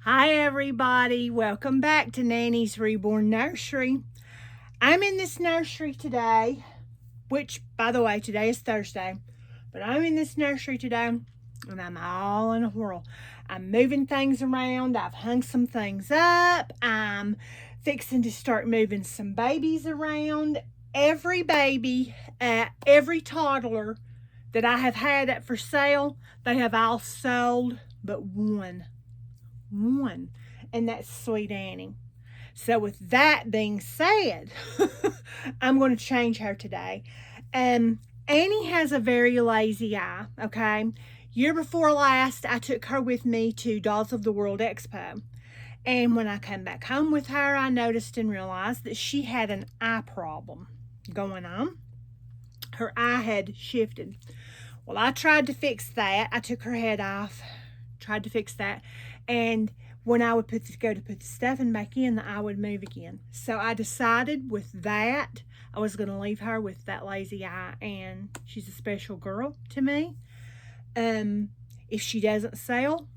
Hi everybody, welcome back to Nanny's Reborn Nursery. I'm in this nursery today, which by the way, today is Thursday, but I'm in this nursery today and I'm all in a whirl. I'm moving things around, I've hung some things up, I'm fixing to start moving some babies around. Every baby, every toddler that I have had up for sale, they have all sold but one, and that's Sweet Annie. So with that being said, I'm going to change her today. Annie has a very lazy eye, okay? Year before last, I took her with me to Dolls of the World Expo. And when I came back home with her, I noticed and realized that she had an eye problem going on. Her eye had shifted. Well, I tried to fix that. I took her head off, tried to fix that. And when I would go to put the stuffing back in, the eye would move again. So I decided with that, I was going to leave her with that lazy eye. And she's a special girl to me. If she doesn't sell,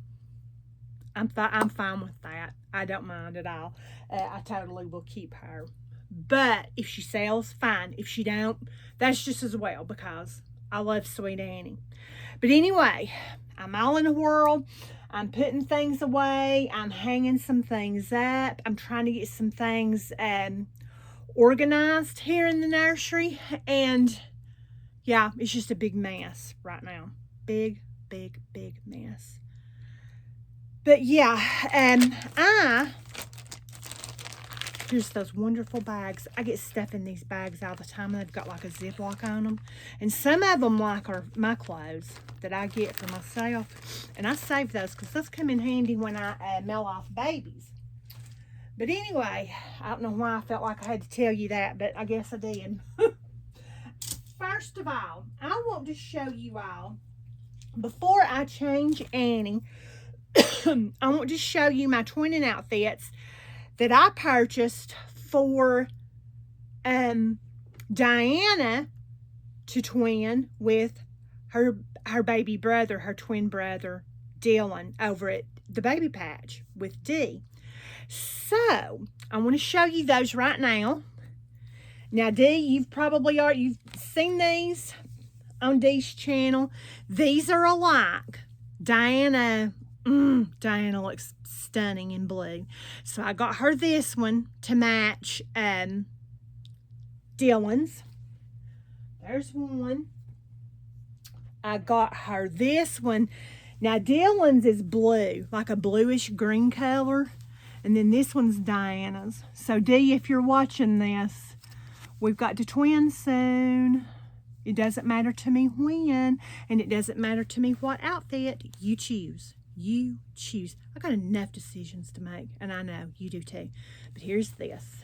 I'm fine with that. I don't mind at all. I totally will keep her. But if she sells, fine. If she don't, that's just as well, because I love Sweet Annie. But anyway, I'm all in a whirl. I'm putting things away. I'm hanging some things up. I'm trying to get some things organized here in the nursery. And yeah, it's just a big mess right now. Big mess. But yeah, here's those wonderful bags. I get stuff in these bags all the time. They've got like a Ziploc on them. And some of them are my clothes that I get for myself. And I save those because those come in handy when I mail off babies. But anyway, I don't know why I felt like I had to tell you that, but I guess I did. First of all, I want to show you all, before I change Annie, I want to show you my twinning outfits that I purchased for Diana to twin with her baby brother, her twin brother, Dylan, over at the Baby Patch with Dee. So, I want to show you those right now. Now, Dee, you've seen these on Dee's channel. These are alike. Diana looks stunning in blue. So I got her this one to match Dylan's. There's one. I got her this one. Now Dylan's is blue, like a bluish green color. And then this one's Diana's. So Dee, if you're watching this, we've got to twin soon. It doesn't matter to me when, and it doesn't matter to me what outfit you choose. You choose. I got enough decisions to make, and I know you do too. But here's this.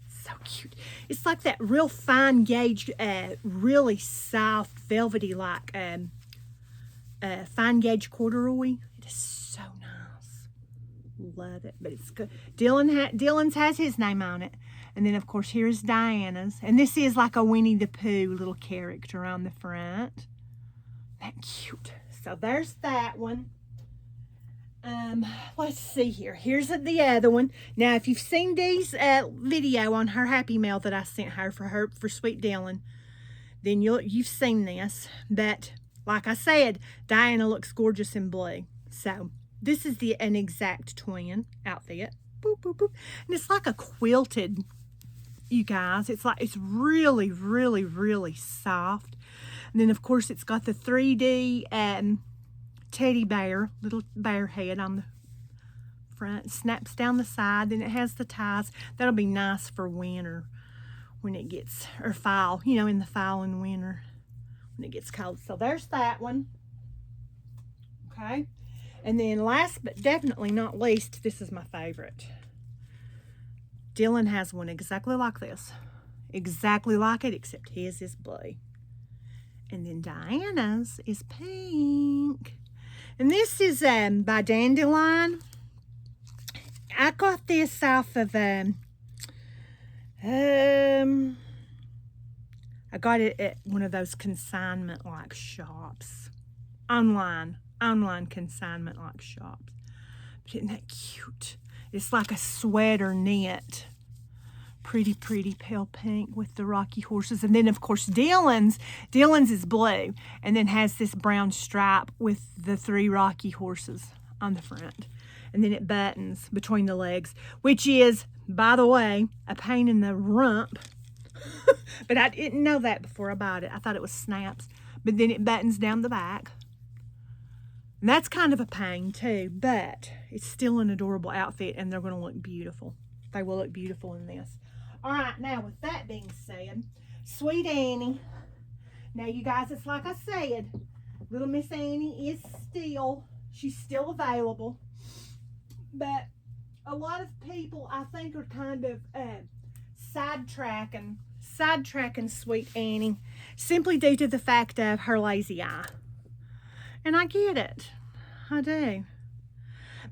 So cute. It's like that real fine gauge, really soft, velvety like fine gauge corduroy. It is so nice. Love it. But it's good. Dylan's has his name on it. And then, of course, here's Diana's. And this is like a Winnie the Pooh little character on the front. That cute. So there's that one. Let's see here. Here's the other one. Now, if you've seen Dee's video on her Happy Mail that I sent her for Sweet Dylan, then you've seen this. But like I said, Diana looks gorgeous in blue. So this is an exact twin outfit. Boop, boop, boop. And it's like a quilted, you guys. It's really soft. And then of course it's got the 3D teddy bear, little bear head on the front. Snaps down the side. Then it has the ties. That'll be nice for winter when it gets, or fall, in the fall and winter when it gets cold. So there's that one. Okay. And then last but definitely not least, this is my favorite. Dylan has one exactly like this. Exactly like it, except his is blue. And then Diana's is pink. And this is by Dandelion. I got this off of I got it at one of those consignment like shops. Online consignment like shops. Isn't that cute? It's like a sweater knit. Pretty, pretty pale pink with the rocky horses. And then, of course, Dylan's is blue and then has this brown stripe with the 3 rocky horses on the front. And then it buttons between the legs, which is, by the way, a pain in the rump. But I didn't know that before I bought it. I thought it was snaps. But then it buttons down the back. And that's kind of a pain too, but it's still an adorable outfit and they're going to look beautiful. They will look beautiful in this. All right, now with that being said, Sweet Annie. Now you guys, it's like I said, little Miss Annie she's still available. But a lot of people, I think, are kind of sidetracking Sweet Annie simply due to the fact of her lazy eye. And I get it. I do.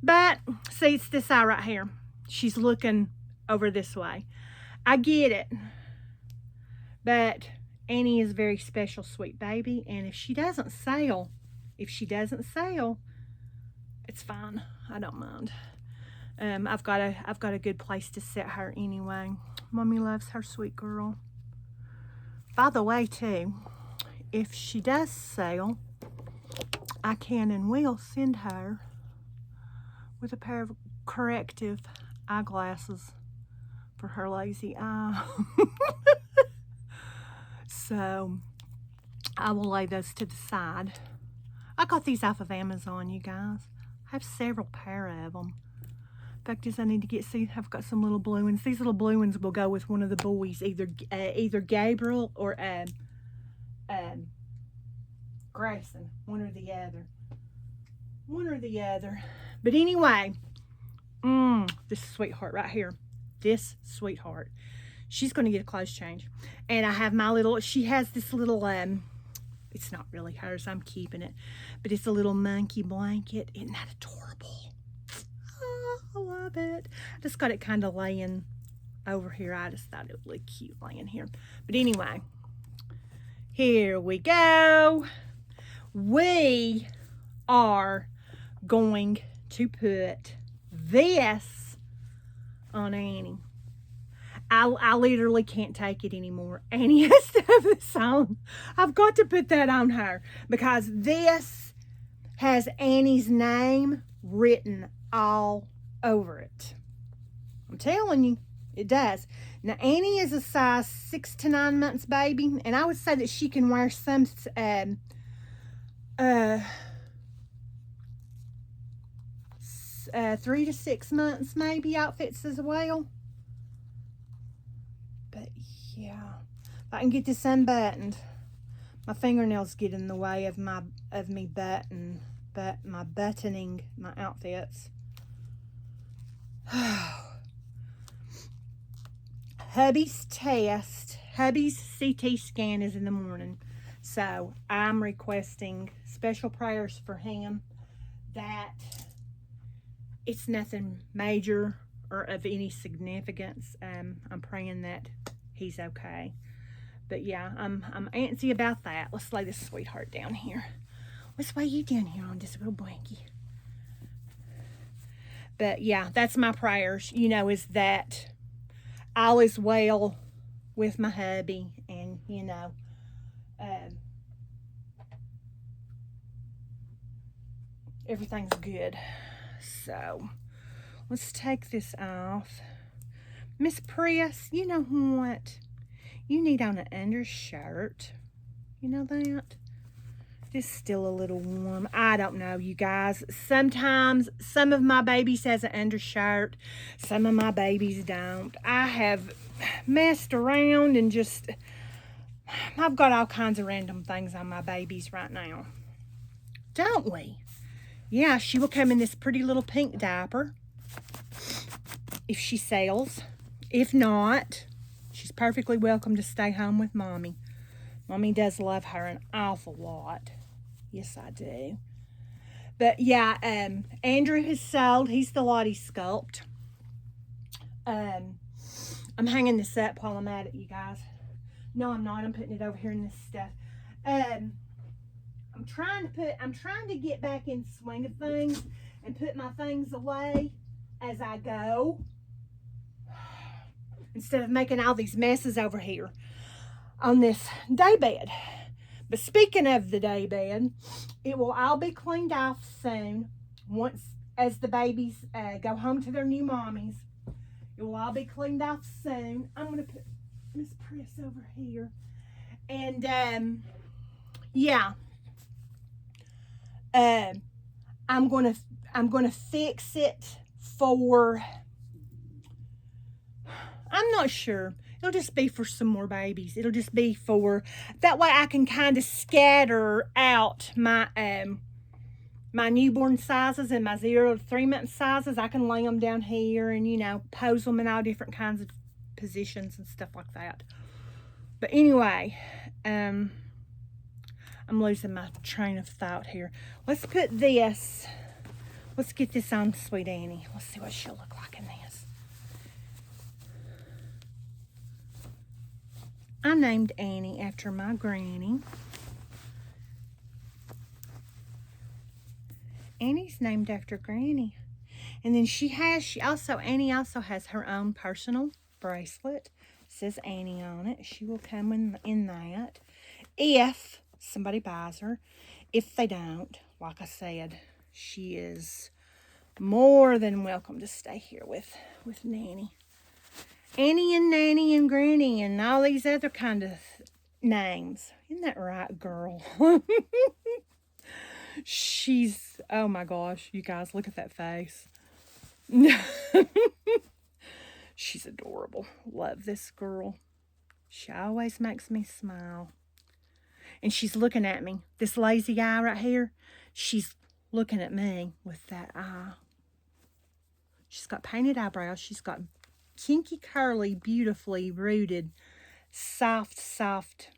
But, see, it's this eye right here. She's looking over this way. I get it. But Annie is a very special, sweet baby. And if she doesn't sail, it's fine. I don't mind. I've got a good place to set her anyway. Mommy loves her, sweet girl. By the way, too, if she does sail, I can and will send her with a pair of corrective eyeglasses for her lazy eye. So I will lay those to the side. I got these off of Amazon, you guys. I have several pair of them. In fact, I need to see, I've got some little blue ones. These little blue ones will go with one of the boys, either Gabriel or Grayson, one or the other. But anyway, this sweetheart right here, she's going to get a clothes change. And I have she has this little, it's not really hers, I'm keeping it, but it's a little monkey blanket. Isn't that adorable? Oh, I love it. I just got it kind of laying over here. I just thought it would look cute laying here. But anyway, here we go. We are going to put this on Annie. I literally can't take it anymore. Annie has to have this on. I've got to put that on her because this has Annie's name written all over it. I'm telling you, it does. Now, Annie is a size 6 to 9 months baby, and I would say that she can wear some 3 to 6 months maybe outfits as well. But yeah, if I can get this unbuttoned, my fingernails get in the way of me buttoning my outfits. Hubby's CT scan is in the morning, so I'm requesting special prayers for him that it's nothing major or of any significance. I'm praying that he's okay. But yeah, I'm antsy about that. Let's lay this sweetheart down here. Let's lay you down here on this little blankie. But yeah, that's my prayers, is that all is well with my hubby, and everything's good. So let's take this off. Miss Prius, you know what? You need on an undershirt. You know that? It's still a little warm. I don't know, you guys. Sometimes some of my babies has an undershirt. Some of my babies don't. I have messed around and I've got all kinds of random things on my babies right now. Don't we? Yeah, she will come in this pretty little pink diaper if she sails. If not, she's perfectly welcome to stay home with Mommy. Mommy does love her an awful lot. Yes, I do. But yeah, Andrew has sold. He's the Lottie Sculpt. I'm hanging this up while I'm at it, you guys. No, I'm not. I'm putting it over here in this stuff. I'm trying to get back in the swing of things, and put my things away as I go, instead of making all these messes over here on this day bed. But speaking of the day bed, it will all be cleaned off soon. Once as the babies go home to their new mommies, it will all be cleaned off soon. I'm going to put Miss Press over here. And yeah, I'm gonna fix it for, I'm not sure. It'll just be for some more babies. It'll just be for, that way I can kind of scatter out my my newborn sizes and my 0 to 3 month sizes. I can lay them down here and, you know, pose them in all different kinds of positions and stuff like that. But anyway, I'm losing my train of thought here. Let's put this, let's get this on Sweet Annie. Let's see what she'll look like in this. I named Annie after my granny. Annie's named after Granny. And then Annie also has her own personal bracelet. It says Annie on it. She will come in that if somebody buys her. If they don't, like I said, she is more than welcome to stay here with Nanny. Annie and Nanny and Granny and all these other kind of names. Isn't that right, girl? She's, oh my gosh, you guys, look at that face. She's adorable. Love this girl. She always makes me smile. And she's looking at me. This lazy eye right here, she's looking at me with that eye. She's got painted eyebrows. She's got kinky, curly, beautifully rooted, soft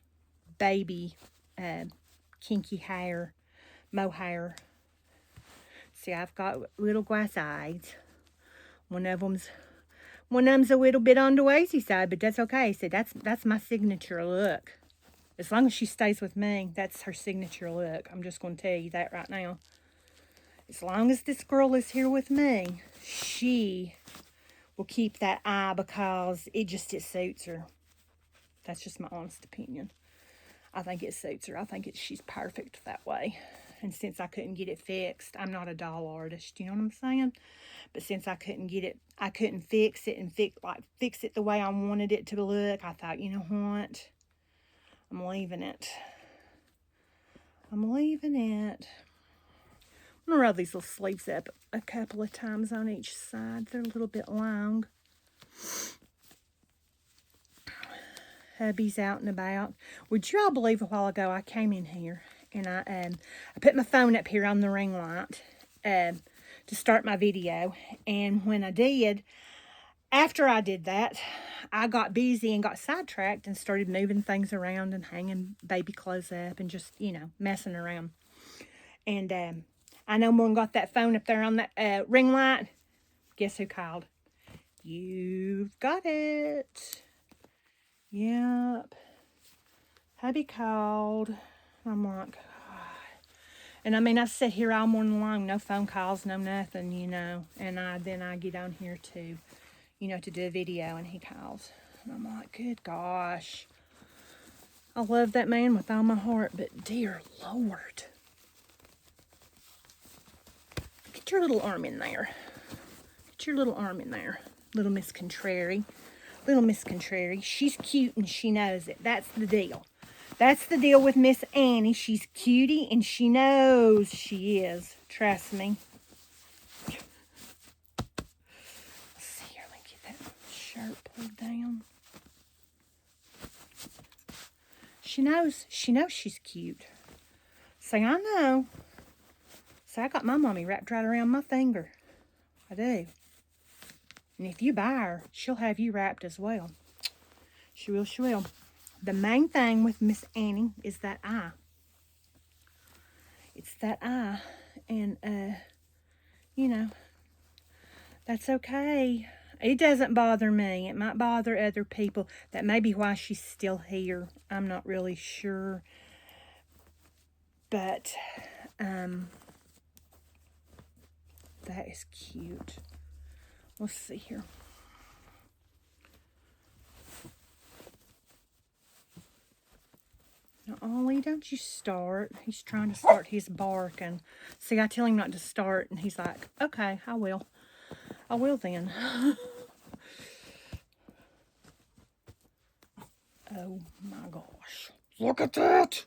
baby kinky hair, mohair. See, I've got little glass eyes. One of them's a little bit on the lazy side, but that's okay. So that's my signature look. As long as she stays with me, that's her signature look. I'm just going to tell you that right now. As long as this girl is here with me, she will keep that eye because it suits her. That's just my honest opinion. I think it suits her. I think she's perfect that way. And since I couldn't get it fixed, I'm not a doll artist, you know what I'm saying? But since I couldn't get it, I couldn't fix it and fix it the way I wanted it to look, I thought, you know what? I'm leaving it. I'm leaving it. I'm gonna roll these little sleeves up a couple of times on each side. They're a little bit long. Hubby's out and about. Would you all believe a while ago I came in here and I put my phone up here on the ring light to start my video. And when I did, after I did that, I got busy and got sidetracked and started moving things around and hanging baby clothes up and just, you know, messing around. And I no more got that phone up there on that ring light. Guess who called? You've got it. Yep. Hubby called. I'm like, God. And I mean, I sit here all morning long, no phone calls, no nothing, you know. And then I get on here to, you know, to do a video, and he calls. And I'm like, good gosh. I love that man with all my heart, but dear Lord. Get your little arm in there. Get your little arm in there. Little Miss Contrary. Little Miss Contrary. She's cute and she knows it. That's the deal. That's the deal with Miss Annie. She's cutie and she knows she is. Trust me. Let's see here. Let me get that shirt pulled down. She knows she's cute. Say, I know. Say, I got my mommy wrapped right around my finger. I do. And if you buy her, she'll have you wrapped as well. She will, she will. The main thing with Miss Annie is that eye. It's that eye. And, you know, that's okay. It doesn't bother me. It might bother other people. That may be why she's still here. I'm not really sure. But, the that is cute. Let's see here. Now, Ollie, don't you start. He's trying to start his bark. And see, I tell him not to start. And he's like, okay, I will. I will then. Oh my gosh. Look at that.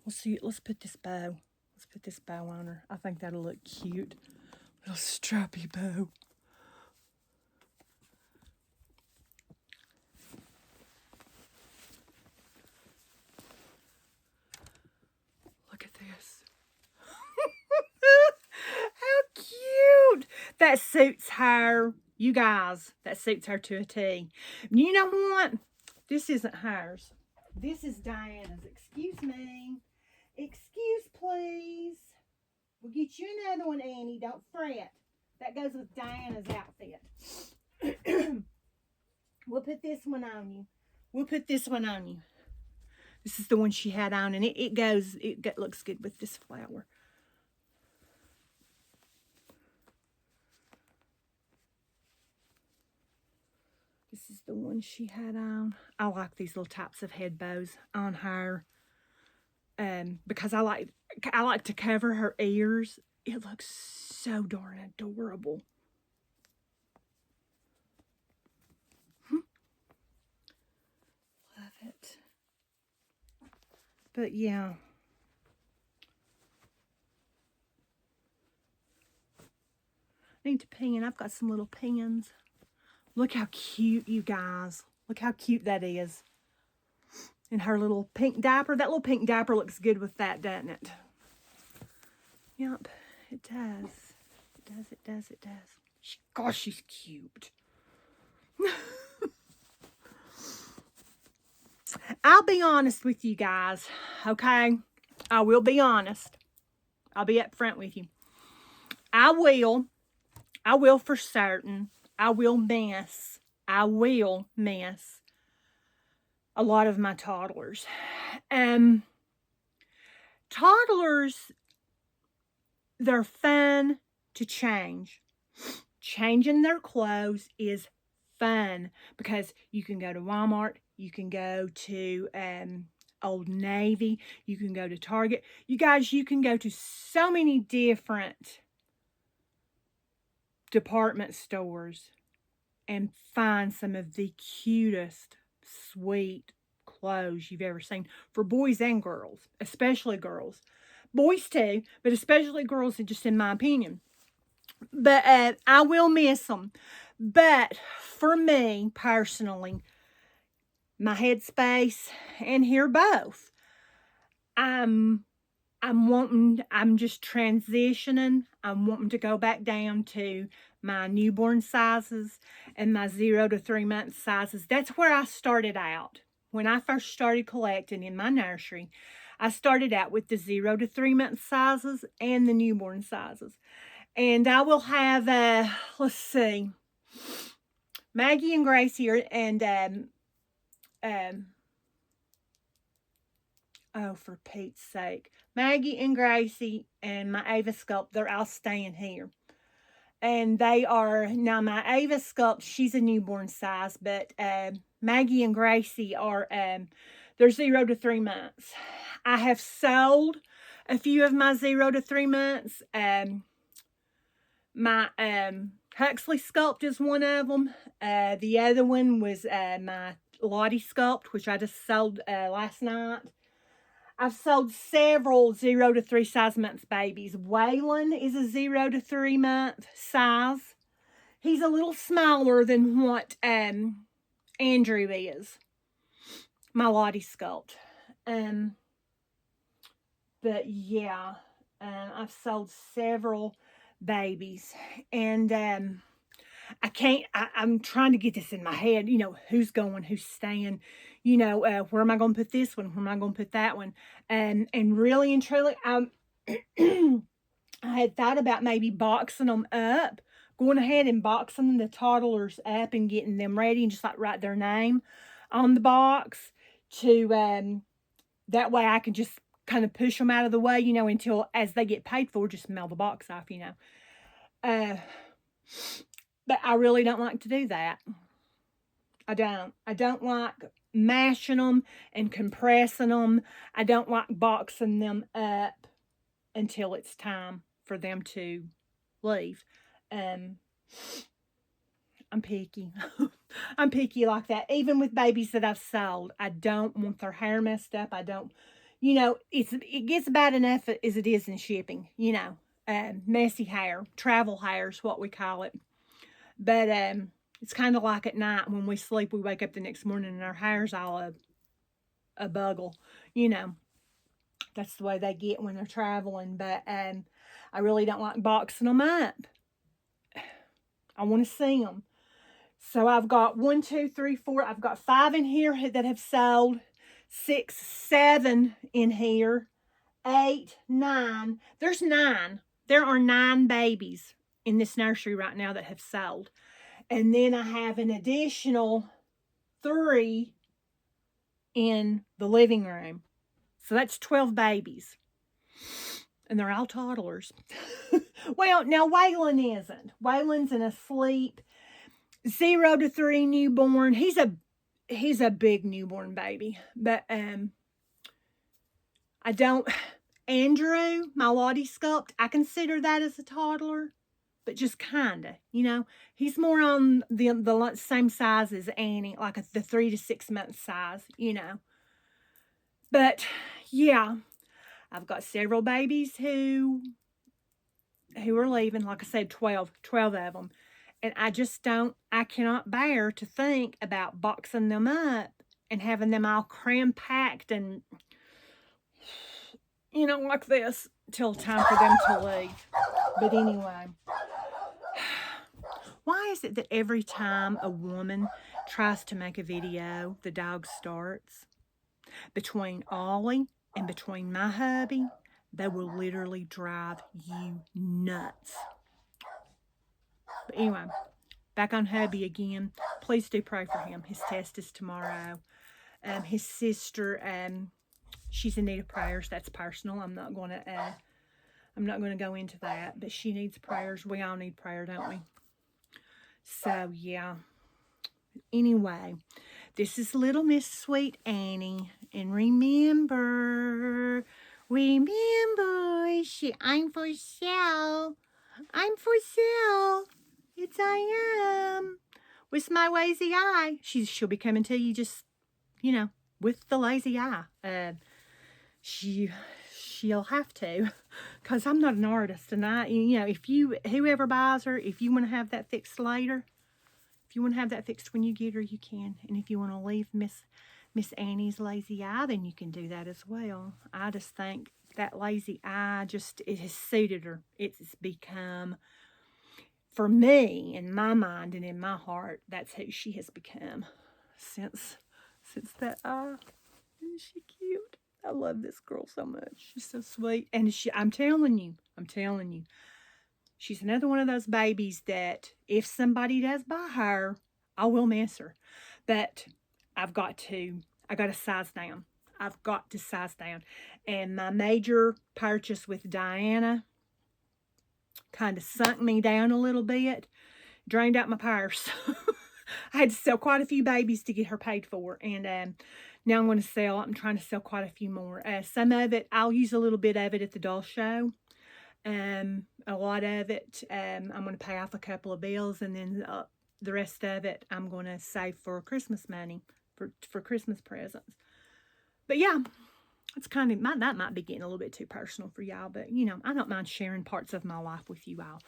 Let's put this bow. Let's put this bow on her. I think that'll look cute. Little strappy bow. Look at this. How cute. That suits her. You guys, that suits her to a T. You know what? This isn't hers. This is Diana's. Excuse me. Excuse, please. We'll get you another one, Annie. Don't fret. That goes with Diana's outfit. We'll put this one on you. We'll put this one on you. This is the one she had on, and it looks good with this flower. This is the one she had on. I like these little types of head bows on her. Because I like to cover her ears. It looks so darn adorable. Love it. But yeah. I need to pin. I've got some little pins. Look how cute, you guys. Look how cute that is. And her little pink diaper. That little pink diaper looks good with that, doesn't it? Yep, it does. It does, it does, it does. Gosh, she's cute. I'll be honest with you guys, okay? I will be honest. I'll be up front with you. I will for certain. I will miss a lot of my toddlers. Toddlers, they're fun to change. Changing their clothes is fun because you can go to Walmart, you can go to Old Navy, you can go to Target. You guys, you can go to so many different department stores and find some of the cutest, sweet clothes you've ever seen for boys and girls, especially girls. Boys too, but especially girls, just in my opinion. But I will miss them. But for me, personally, my headspace and here both, I'm just transitioning. I'm wanting to go back down to my newborn sizes and my 0 to 3 month sizes. That's where I started out. When I first started collecting in my nursery, I started out with the 0 to 3 month sizes and the newborn sizes. And I will have, let's see, Maggie and Gracie and, oh, for Pete's sake. Maggie and Gracie and my Ava Sculpt, they're all staying here. And they are, now my Ava Sculpt, she's a newborn size, but Maggie and Gracie are, they're 0 to 3 months. I have sold a few of my 0 to 3 months. My Huxley Sculpt is one of them. The other one was my Lottie Sculpt, which I just sold last night. I've sold several 0 to 3 size months babies. Waylon is a 0 to 3 month size. He's a little smaller than what Andrew is. My Lottie Sculpt. But yeah, I've sold several babies. And I'm trying to get this in my head, you know, who's going, who's staying, you know, where am I going to put this one? Where am I going to put that one? And really and truly, I had thought about maybe boxing them up, going ahead and boxing the toddlers up and getting them ready and just like write their name on the box to, that way I can just kind of push them out of the way, you know, until as they get paid for, just mail the box off, you know. But I really don't like to do that. I don't. I don't like mashing them and compressing them. I don't like boxing them up until it's time for them to leave. I'm picky. I'm picky like that. Even with babies that I've sold, I don't want their hair messed up. I don't, you know, it gets bad enough as it is in shipping, you know. Messy hair, travel hair is what we call it. But it's kind of like at night when we sleep, we wake up the next morning and our hair's all a buggle, you know. That's the way they get when they're traveling. But I really don't like boxing them up. I want to see them. So I've got 1, 2, 3, 4. I've got 5 in here that have sold. 6, 7 in here. 8, 9. There's 9. There are 9 babies in this nursery right now that have sold. And then I have an additional 3 in the living room. So that's 12 babies. And they're all toddlers. Well, now Waylon isn't. Waylon's an asleep 0 to 3 newborn. He's a big newborn baby. But I don't. Andrew, my Lottie sculpt, I consider that as a toddler, but just kinda, you know. He's more on the same size as Annie, like the 3 to 6 month size, you know. But yeah, I've got several babies who are leaving. Like I said, 12 of them. And I cannot bear to think about boxing them up and having them all cram-packed and, you know, like this till time for them to leave. But anyway, why is it that every time a woman tries to make a video, the dog starts? Between Ollie and between my hubby, they will literally drive you nuts. But anyway, back on hubby again. Please do pray for him. His test is tomorrow. His sister, she's in need of prayers. That's personal. I'm not going to go into that. But she needs prayers. We all need prayer, don't we? So yeah. Anyway, this is Little Miss Sweet Annie. And remember, I'm for sale. I'm for sale. It's I am. With my lazy eye. She'll be coming to you just, you know, with the lazy eye. She'll have to, because I'm not an artist. And you know, whoever buys her, if you want to have that fixed later, if you want to have that fixed when you get her, you can. And if you want to leave Miss Annie's lazy eye, then you can do that as well. I just think that lazy eye, it has suited her. It's become, for me, in my mind and in my heart, that's who she has become since that eye. Isn't she cute? I love this girl so much. She's so sweet. And I'm telling you, she's another one of those babies that if somebody does buy her, I will miss her. But I got to size down. I've got to size down. And my major purchase with Diana kind of sunk me down a little bit. Drained out my purse. I had to sell quite a few babies to get her paid for. And now I'm trying to sell quite a few more. Some of it, I'll use a little bit of it at the doll show. A lot of it, I'm going to pay off a couple of bills. And then the rest of it, I'm going to save for Christmas money. For Christmas presents. But yeah, it's kind of, that might be getting a little bit too personal for y'all, but you know, I don't mind sharing parts of my life with you all.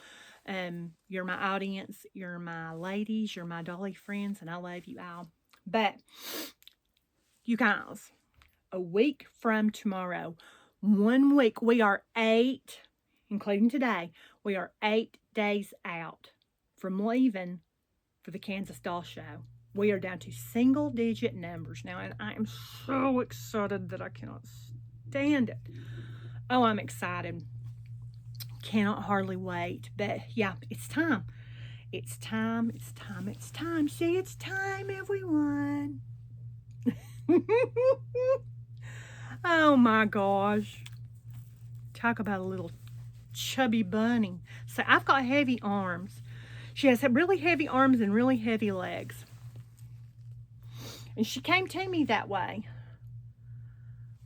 You're my audience, you're my ladies, you're my dolly friends, and I love you all. But you guys, a week from tomorrow, 1 week, we are 8, including today, we are 8 days out from leaving for the Kansas Doll Show. We are down to single-digit numbers now, and I am so excited that I cannot stand it. Oh, I'm excited. Cannot hardly wait. But, yeah, it's time. It's time. Say it's time, everyone. Oh my gosh. Talk about a little chubby bunny. So I've got heavy arms. She has really heavy arms and really heavy legs. And she came to me that way.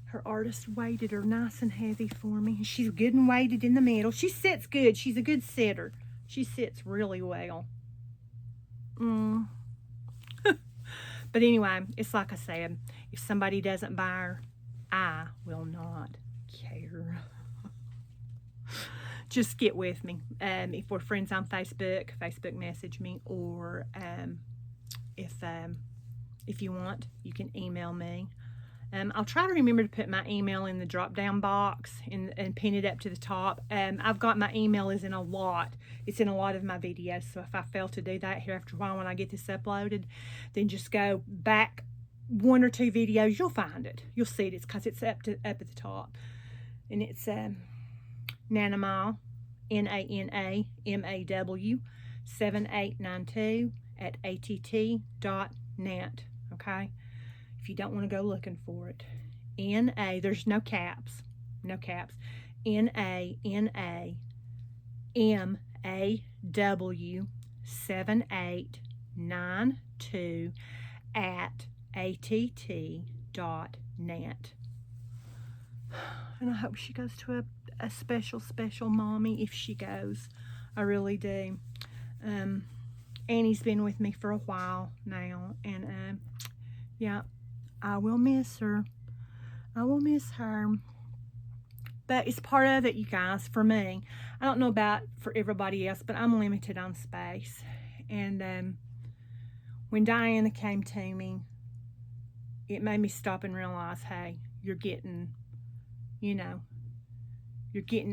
Her artist weighted her nice and heavy for me. She's good and weighted in the middle. She sits good. She's a good sitter. She sits really well. But anyway, it's like I said, if somebody doesn't buy her, I will not care. Just get with me. If we're friends on Facebook, Facebook message me, or if you want, you can email me. I'll try to remember to put my email in the drop down box and pin it up to the top. I've got my email is in a lot. It's in a lot of my videos. So if I fail to do that here after a while when I get this uploaded, then just go back 1 or 2 videos. You'll find it. You'll see it. It's because it's up at the top. And it's Nanamaw, NANAMAW 7892 at att.net. Okay. If you don't want to go looking for it, there's no caps, NANAMAW 7892 at att.net. And I hope she goes to a special mommy if she goes. I really do. Annie's been with me for a while now, and yeah, I will miss her. I will miss her. But it's part of it, you guys, for me. I don't know about for everybody else, but I'm limited on space. And when Diana came to me, it made me stop and realize, hey, you're getting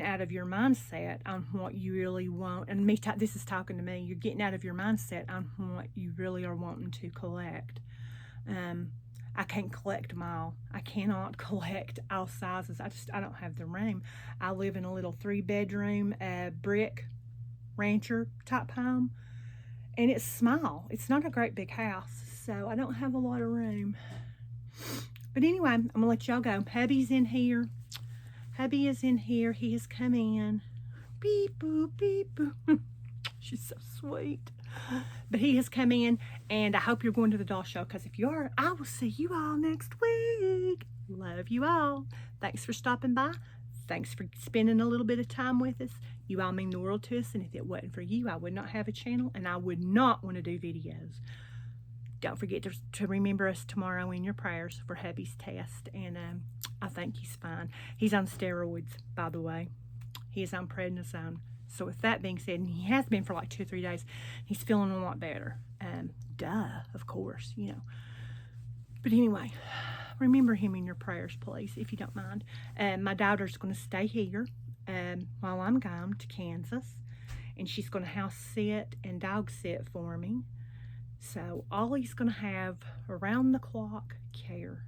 out of your mindset on what you really want. And this is talking to me. You're getting out of your mindset on what you really are wanting to collect. I can't collect them all. I cannot collect all sizes. I don't have the room. I live in a little 3-bedroom brick rancher type home, and it's small. It's not a great big house, so I don't have a lot of room. But anyway, I'm gonna let y'all go. Hubby's in here. Hubby is in here. He has come in. Beep boop, beep boop. She's so sweet. But he has come in, and I hope you're going to the doll show, because if you are, I will see you all next week. Love you all. Thanks for stopping by. Thanks for spending a little bit of time with us. You all mean the world to us, and if it wasn't for you, I would not have a channel, and I would not want to do videos. Don't forget to remember us tomorrow in your prayers for hubby's test, and I think he's fine. He's on steroids, by the way. He is on prednisone. So with that being said, and he has been for like 2 or 3 days, he's feeling a lot better. Of course, But anyway, remember him in your prayers, please, if you don't mind. My daughter's going to stay here while I'm gone to Kansas, and she's going to house sit and dog sit for me. So Ollie's going to have around the clock care.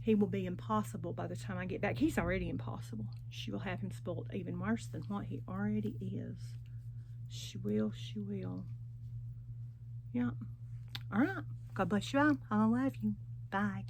He will be impossible by the time I get back. He's already impossible. She will have him spoiled even worse than what he already is. She will. Yeah. All right. God bless you all. I love you. Bye.